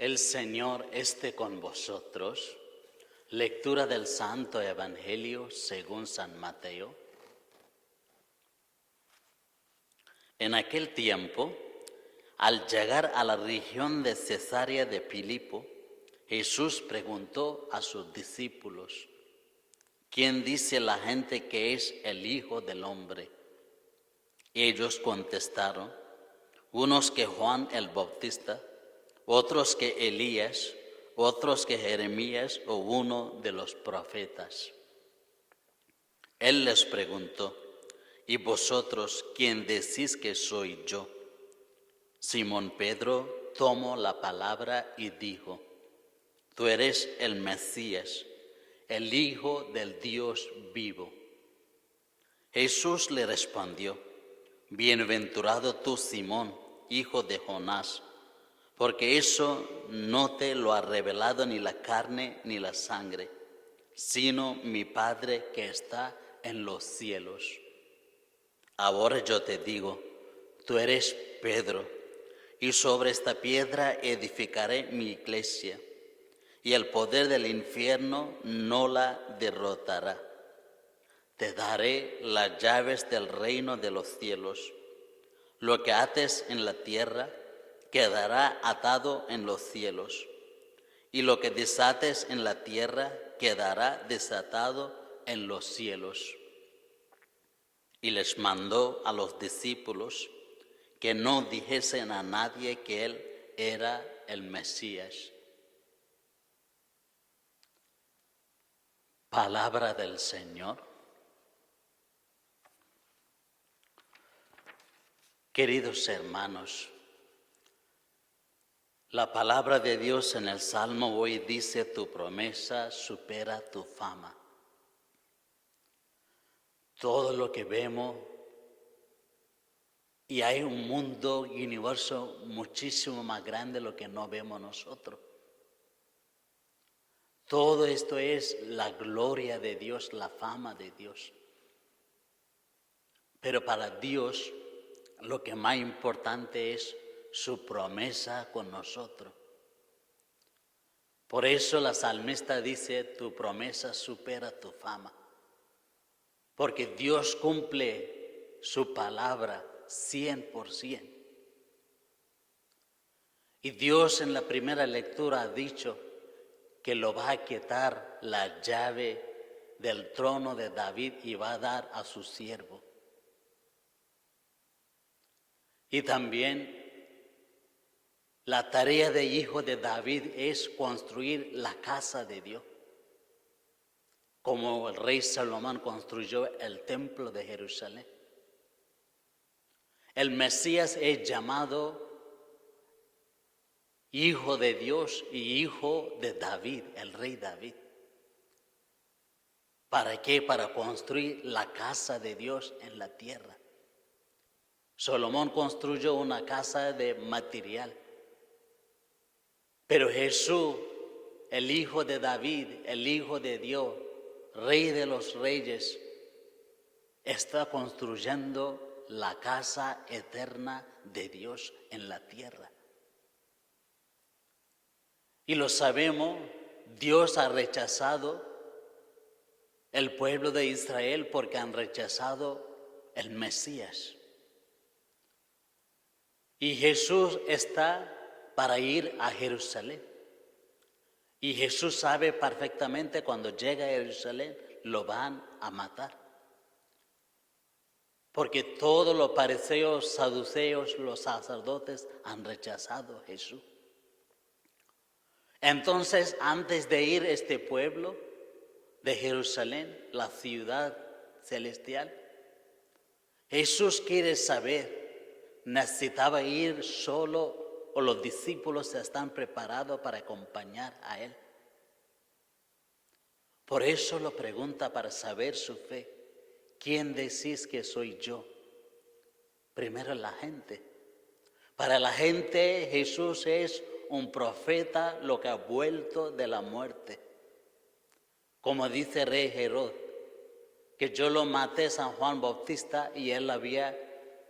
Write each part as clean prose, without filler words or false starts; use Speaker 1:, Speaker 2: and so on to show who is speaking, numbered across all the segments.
Speaker 1: El Señor esté con vosotros. Lectura del Santo Evangelio según San Mateo. En aquel tiempo, al llegar a la región de Cesarea de Filipo, Jesús preguntó a sus discípulos: ¿Quién dice la gente que es el Hijo del Hombre? Ellos contestaron: unos que Juan el Bautista, otros que Elías, otros que Jeremías o uno de los profetas. Él les preguntó: ¿y vosotros quién decís que soy yo? Simón Pedro tomó la palabra y dijo: Tú eres el Mesías, el Hijo del Dios vivo. Jesús le respondió: Bienaventurado tú, Simón, hijo de Jonás, porque eso no te lo ha revelado ni la carne ni la sangre, sino mi Padre que está en los cielos. Ahora yo te digo, tú eres Pedro, y sobre esta piedra edificaré mi iglesia, y el poder del infierno no la derrotará. Te daré las llaves del reino de los cielos. Lo que ates en la tierra quedará atado en los cielos, y lo que desates en la tierra quedará desatado en los cielos. Y les mandó a los discípulos que no dijesen a nadie que él era el Mesías. Palabra del Señor. Queridos hermanos, la palabra de Dios en el Salmo hoy dice: tu promesa supera tu fama. Todo lo que vemos, y hay un mundo y universo muchísimo más grande de lo que no vemos nosotros. Todo esto es la gloria de Dios, la fama de Dios. Pero para Dios lo que más importante es su promesa con nosotros. Por eso la salmista dice: tu promesa supera tu fama. Porque Dios cumple su palabra 100%. Y Dios en la primera lectura ha dicho que lo va a quitar la llave del trono de David y va a dar a su siervo. Y también la tarea de hijo de David es construir la casa de Dios, como el rey Salomón construyó el templo de Jerusalén. El Mesías es llamado Hijo de Dios y Hijo de David, el rey David. ¿Para qué? Para construir la casa de Dios en la tierra. Salomón construyó una casa de material. Pero Jesús, el Hijo de David, el Hijo de Dios, Rey de los Reyes, está construyendo la casa eterna de Dios en la tierra. Y lo sabemos, Dios ha rechazado el pueblo de Israel porque han rechazado el Mesías. Y Jesús está para ir a Jerusalén. Y Jesús sabe perfectamente cuando llega a Jerusalén lo van a matar. Porque todos los fariseos, saduceos, los sacerdotes han rechazado a Jesús. Entonces, antes de ir este pueblo de Jerusalén, la ciudad celestial, Jesús quiere saber, ¿necesitaba ir solo o los discípulos están preparados para acompañar a él? Por eso lo pregunta para saber su fe. ¿Quién decís que soy yo? Primero la gente. Para la gente Jesús es un profeta, lo que ha vuelto de la muerte. Como dice rey Herod, que yo lo maté San Juan Bautista y él había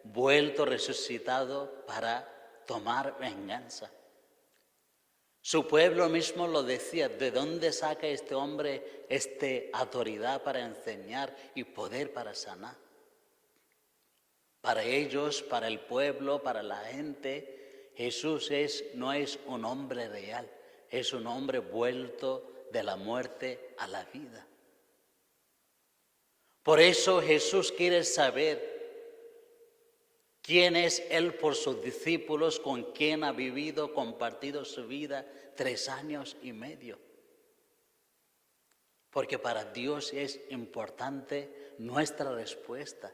Speaker 1: vuelto resucitado para tomar venganza. Su pueblo mismo lo decía, ¿de dónde saca este hombre autoridad para enseñar y poder para sanar? Para ellos, para el pueblo, para la gente, Jesús no es un hombre real, es un hombre vuelto de la muerte a la vida. Por eso Jesús quiere saber quién es Él por sus discípulos, con quien ha vivido, compartido su vida 3 años y medio. Porque para Dios es importante nuestra respuesta.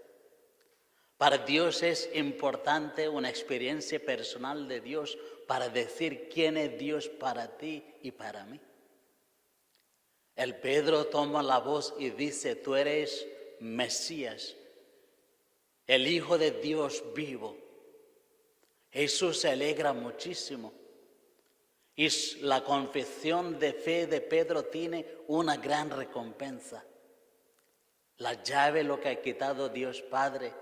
Speaker 1: Para Dios es importante una experiencia personal de Dios para decir quién es Dios para ti y para mí. El Pedro toma la voz y dice, tú eres Mesías, el Hijo de Dios vivo. Jesús se alegra muchísimo. Y la confesión de fe de Pedro tiene una gran recompensa. La llave, lo que ha quitado Dios Padre,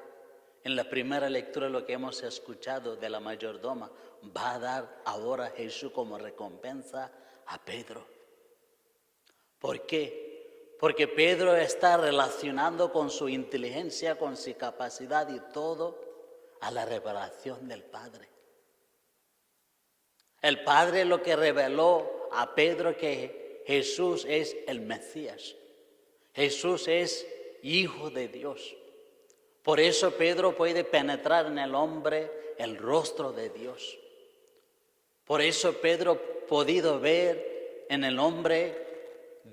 Speaker 1: en la primera lectura lo que hemos escuchado de la mayordoma, va a dar ahora Jesús como recompensa a Pedro. ¿Por qué? Porque Pedro está relacionando con su inteligencia, con su capacidad y todo a la revelación del Padre. El Padre lo que reveló a Pedro que Jesús es el Mesías. Jesús es Hijo de Dios. Por eso Pedro puede penetrar en el hombre el rostro de Dios. Por eso Pedro ha podido ver en el hombre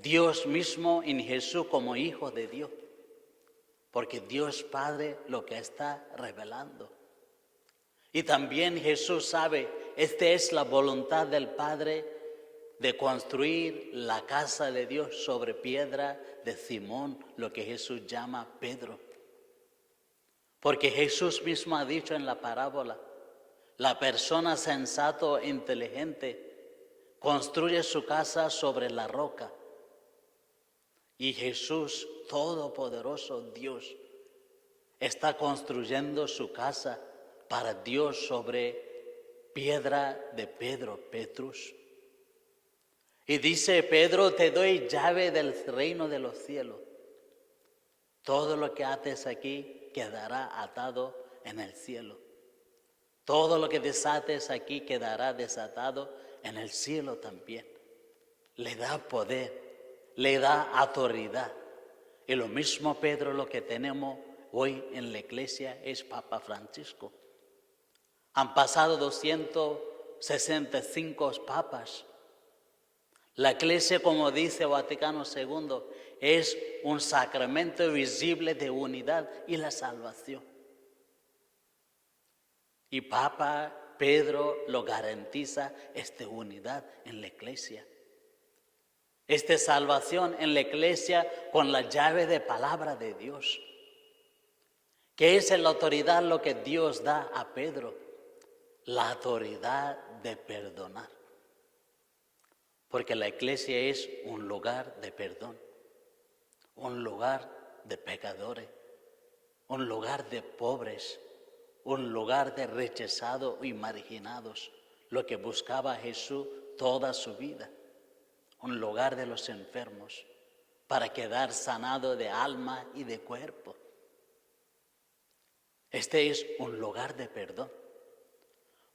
Speaker 1: Dios mismo, en Jesús como Hijo de Dios. Porque Dios Padre lo que está revelando. Y también Jesús sabe, esta es la voluntad del Padre de construir la casa de Dios sobre piedra de Simón, lo que Jesús llama Pedro. Porque Jesús mismo ha dicho en la parábola, la persona sensato e inteligente construye su casa sobre la roca. Y Jesús, todopoderoso Dios, está construyendo su casa para Dios sobre piedra de Pedro, Petrus. Y dice Pedro, te doy llave del reino de los cielos. Todo lo que ates aquí quedará atado en el cielo. Todo lo que desates aquí quedará desatado en el cielo también. Le da poder, le da autoridad. Y lo mismo Pedro lo que tenemos hoy en la iglesia es Papa Francisco. Han pasado 265 papas. La iglesia, como dice Vaticano II, es un sacramento visible de unidad y la salvación. Y Papa Pedro lo garantiza esta unidad en la iglesia. Esta salvación en la iglesia con la llave de palabra de Dios. ¿Qué es la autoridad lo que Dios da a Pedro? La autoridad de perdonar. Porque la iglesia es un lugar de perdón, un lugar de pecadores, un lugar de pobres, un lugar de rechazados y marginados, lo que buscaba Jesús toda su vida, un lugar de los enfermos, para quedar sanado de alma y de cuerpo. Este es un lugar de perdón.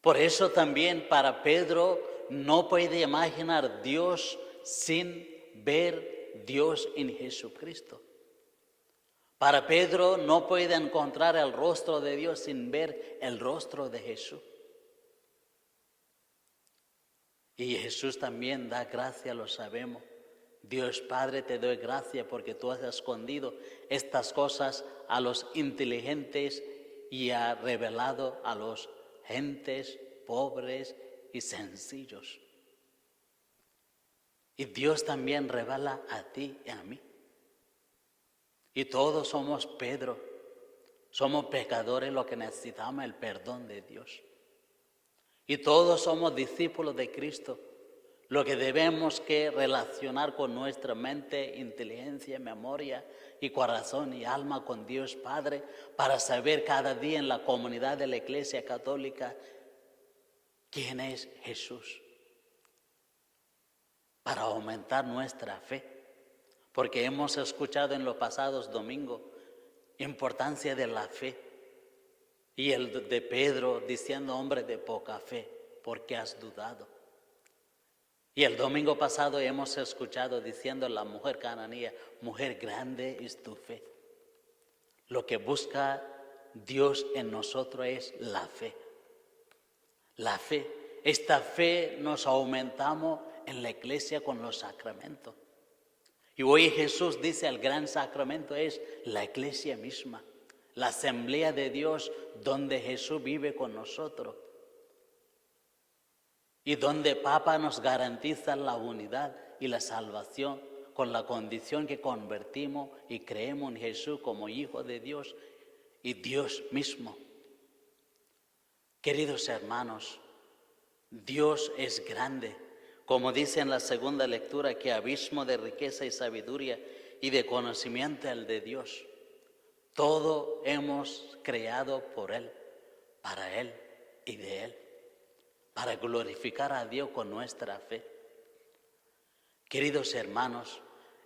Speaker 1: Por eso también para Pedro no puede imaginar Dios sin ver Dios en Jesucristo. Para Pedro no puede encontrar el rostro de Dios sin ver el rostro de Jesús. Y Jesús también da gracia, lo sabemos. Dios Padre, te doy gracia porque tú has escondido estas cosas a los inteligentes y has revelado a los gentes pobres y sencillos. Y Dios también revela a ti y a mí. Y todos somos Pedro, somos pecadores, lo que necesitamos el perdón de Dios. Y todos somos discípulos de Cristo, lo que debemos que relacionar con nuestra mente, inteligencia, memoria y corazón y alma con Dios Padre para saber cada día en la comunidad de la Iglesia Católica quién es Jesús. para aumentar nuestra fe. Porque hemos escuchado en los pasados domingos importancia de la fe. Y el de Pedro diciendo, hombre de poca fe, ¿por qué has dudado? Y el domingo pasado hemos escuchado diciendo la mujer cananea, mujer, grande es tu fe. Lo que busca Dios en nosotros es la fe. La fe. Esta fe nos aumentamos en la iglesia con los sacramentos. Y hoy Jesús dice, el gran sacramento es la iglesia misma, la asamblea de Dios donde Jesús vive con nosotros. Y donde Papa nos garantiza la unidad y la salvación con la condición que convertimos y creemos en Jesús como Hijo de Dios y Dios mismo. Queridos hermanos, Dios es grande, como dice en la segunda lectura, que abismo de riqueza y sabiduría y de conocimiento el de Dios. Todo hemos creado por Él, para Él y de Él, para glorificar a Dios con nuestra fe. Queridos hermanos,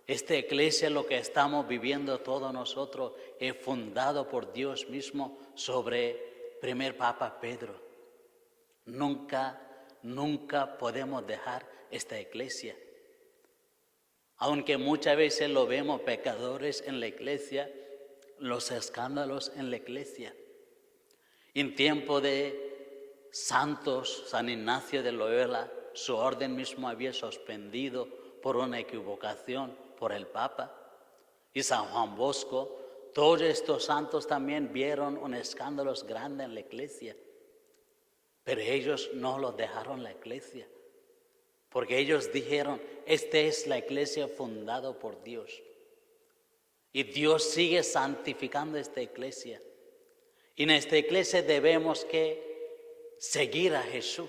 Speaker 1: esta iglesia, lo que estamos viviendo todos nosotros, es fundado por Dios mismo sobre primer Papa Pedro. Nunca podemos dejar esta iglesia. Aunque muchas veces lo vemos pecadores en la iglesia, los escándalos en la iglesia. En tiempo de santos, San Ignacio de Loyola, su orden mismo había suspendido por una equivocación por el Papa. Y San Juan Bosco, todos estos santos también vieron un escándalo grande en la iglesia. Pero ellos no los dejaron la iglesia, porque ellos dijeron, esta es la iglesia fundada por Dios. Y Dios sigue santificando esta iglesia. Y en esta iglesia debemos que seguir a Jesús.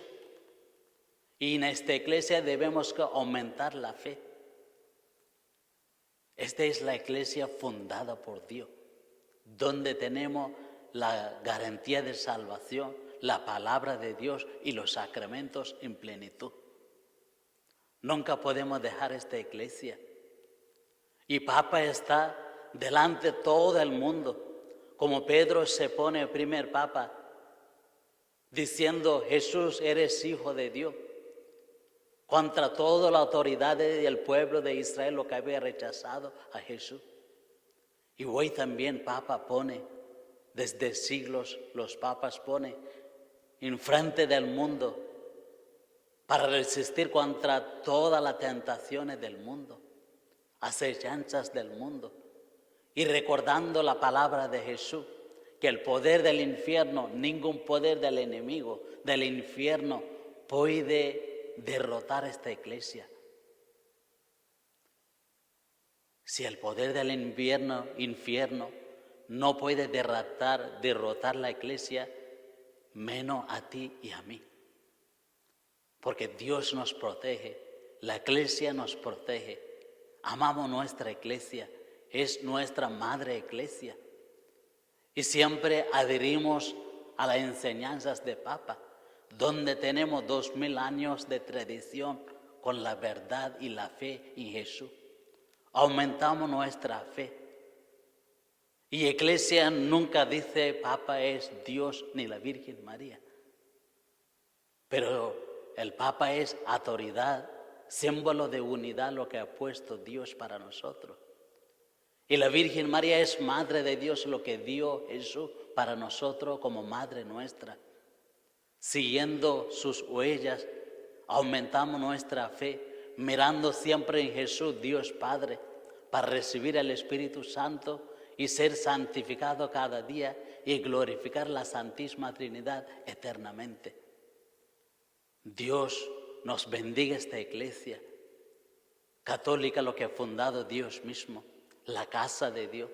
Speaker 1: Y en esta iglesia debemos que aumentar la fe. Esta es la iglesia fundada por Dios, donde tenemos la garantía de salvación, la palabra de Dios y los sacramentos en plenitud. Nunca podemos dejar esta iglesia. Y Papa está delante de todo el mundo, como Pedro se pone primer Papa, diciendo, Jesús, eres Hijo de Dios, contra toda la autoridad del pueblo de Israel, lo que había rechazado a Jesús. Y hoy también Papa pone, desde siglos los papas ponen enfrente del mundo para resistir contra todas las tentaciones del mundo, acechanzas del mundo, y recordando la palabra de Jesús, que el poder del infierno, ningún poder del enemigo, del infierno, puede derrotar esta iglesia. Si el poder del infierno no puede derrotar la iglesia, menos a ti y a mí. Porque Dios nos protege, la iglesia nos protege. Amamos nuestra iglesia, es nuestra madre iglesia. Y siempre adherimos a las enseñanzas de Papa, donde tenemos 2000 años de tradición con la verdad y la fe en Jesús. Aumentamos nuestra fe. Y iglesia nunca dice Papa es Dios ni la Virgen María. Pero el Papa es autoridad, símbolo de unidad, lo que ha puesto Dios para nosotros. Y la Virgen María es Madre de Dios, lo que dio Jesús para nosotros como Madre nuestra. Siguiendo sus huellas, aumentamos nuestra fe, mirando siempre en Jesús, Dios Padre, para recibir el Espíritu Santo y ser santificado cada día y glorificar la Santísima Trinidad eternamente. Dios nos bendiga esta iglesia católica, lo que ha fundado Dios mismo, la casa de Dios.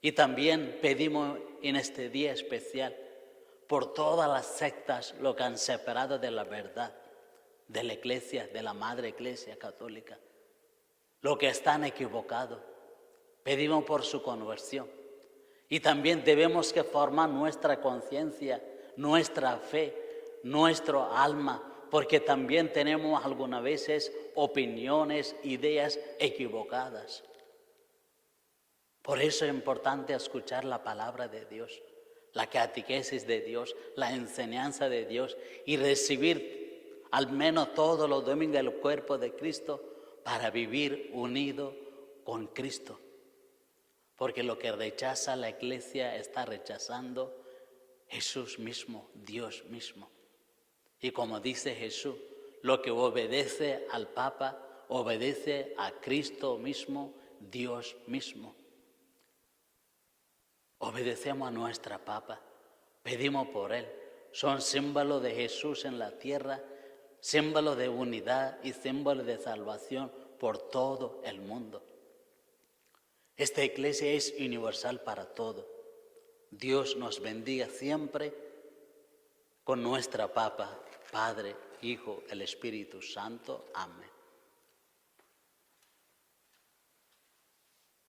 Speaker 1: Y también pedimos en este día especial por todas las sectas, lo que han separado de la verdad, de la iglesia, de la madre iglesia católica, lo que están equivocados. Pedimos por su conversión. Y también debemos que formar nuestra conciencia, nuestra fe, nuestro alma, porque también tenemos algunas veces opiniones, ideas equivocadas. Por eso es importante escuchar la palabra de Dios, la catequesis de Dios, la enseñanza de Dios y recibir al menos todos los domingos el cuerpo de Cristo para vivir unido con Cristo. Porque lo que rechaza la iglesia está rechazando Jesús mismo, Dios mismo. Y como dice Jesús, lo que obedece al Papa obedece a Cristo mismo, Dios mismo. Obedecemos a nuestra Papa, pedimos por Él. Son símbolos de Jesús en la tierra, símbolos de unidad y símbolos de salvación por todo el mundo. Esta iglesia es universal para todo. Dios nos bendiga siempre con nuestra Papa, Padre, Hijo, el Espíritu Santo. Amén.